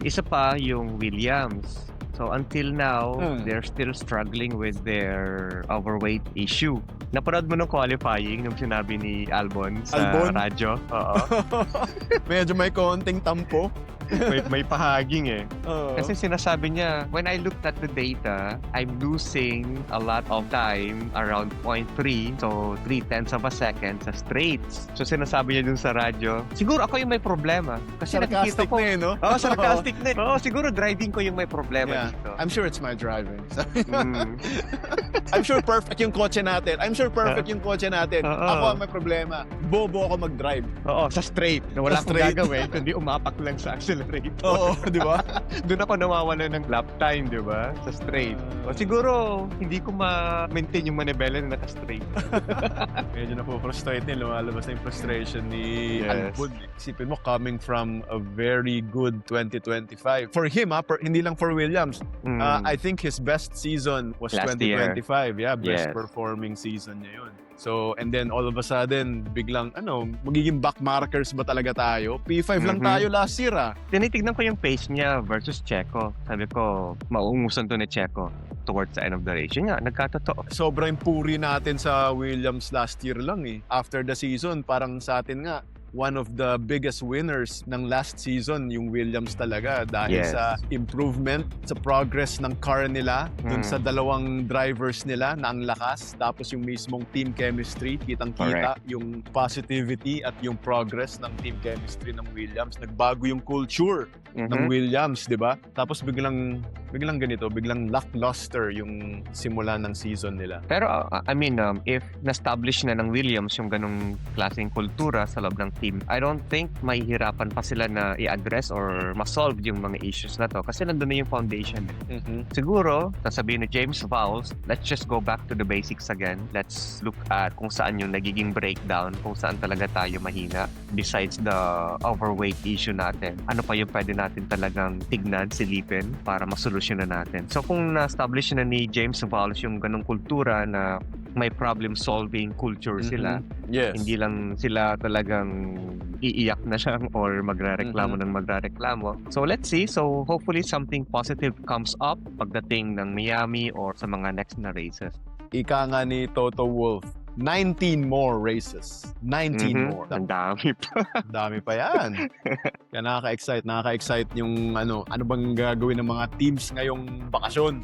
Isa pa yung Williams. So until now, Hmm. they're still struggling with their overweight issue. Napanood mo nung qualifying nung sinabi ni Albon sa Albon? radyo? Oo. Medyo may konting tampo. may pahaging eh. Oo. Kasi sinasabi niya, when I looked at the data, I'm losing a lot of time, around 0.3, so 0.3 of a second sa straights. So sinasabi niya dun sa radyo, siguro ako yung may problema. Kasi nakikita Sarcastic ko, na eh, no? Oo, sarcastic na. Oo, siguro driving ko yung may problema Yeah. dito. I'm sure it's my driving. Mm. I'm sure perfect yung kotse natin. yung kotse natin. Oo. Ako ang may problema. Bobo ako mag-drive. Oo, sa straight. Na wala Sa akong straight. gagawin, kundi umapak lang sa accelerator. Oo, di ba? Doon ako nawawala ng lap time, di ba? Sa straight. O siguro, hindi ko ma-maintain yung manibela na naka-straight. Medyo na-frustrate niya. Lumalabas na yung frustration ni Yes. Albon. Isipin mo, coming from a very good 2025. For him, hindi lang for Williams. Mm. I think his best season was Last 2025. Yeah, best Yes. performing season niya yun. So, and then all of a sudden, biglang, magiging backmarkers ba talaga tayo? P5 lang Mhm. tayo last year, ah. Tinitignan ko yung pace niya versus Checo. Sabi ko, mauungusan to ni Checo towards the end of the race. Yun nga, nagkatotoo. Sobrang puri natin sa Williams last year lang eh. After the season, parang sa atin nga, one of the biggest winners ng last season, yung Williams talaga. Dahil Yes. sa improvement, sa progress ng car nila, dun sa dalawang drivers nila na ang lakas, tapos yung mismong team chemistry, kitang-kita yung positivity at yung progress ng team chemistry ng Williams. Nagbago yung culture ng Mhm. Williams, di ba? Tapos biglang ganito, biglang lackluster yung simula ng season nila. Pero, if na-establish na ng Williams yung ganong klaseng kultura sa loob ng team, I don't think mahihirapan pa sila na i-address or ma-solve yung mga issues na to kasi nandun na yung foundation. Siguro, sasabihin ni James Vowles, let's just go back to the basics again. Let's look at kung saan yung nagiging breakdown, kung saan talaga tayo mahina. Besides the overweight issue natin, ano pa yung pwede natin talagang tignan, silipin para masolusyonan natin. So kung na-establish na ni James Vowles yung ganong kultura na may problem-solving culture sila, Yes. hindi lang sila talagang iiyak na lang or magrereklamo ng magrereklamo. So let's see. So hopefully something positive comes up pagdating ng Miami or sa mga next na races. Ika nga ni Toto Wolff, 19 more races. 19 more. Ang dami pa. Dami pa yan. Kaya nakaka-excite yung ano bang gagawin ng mga teams ngayong bakasyon.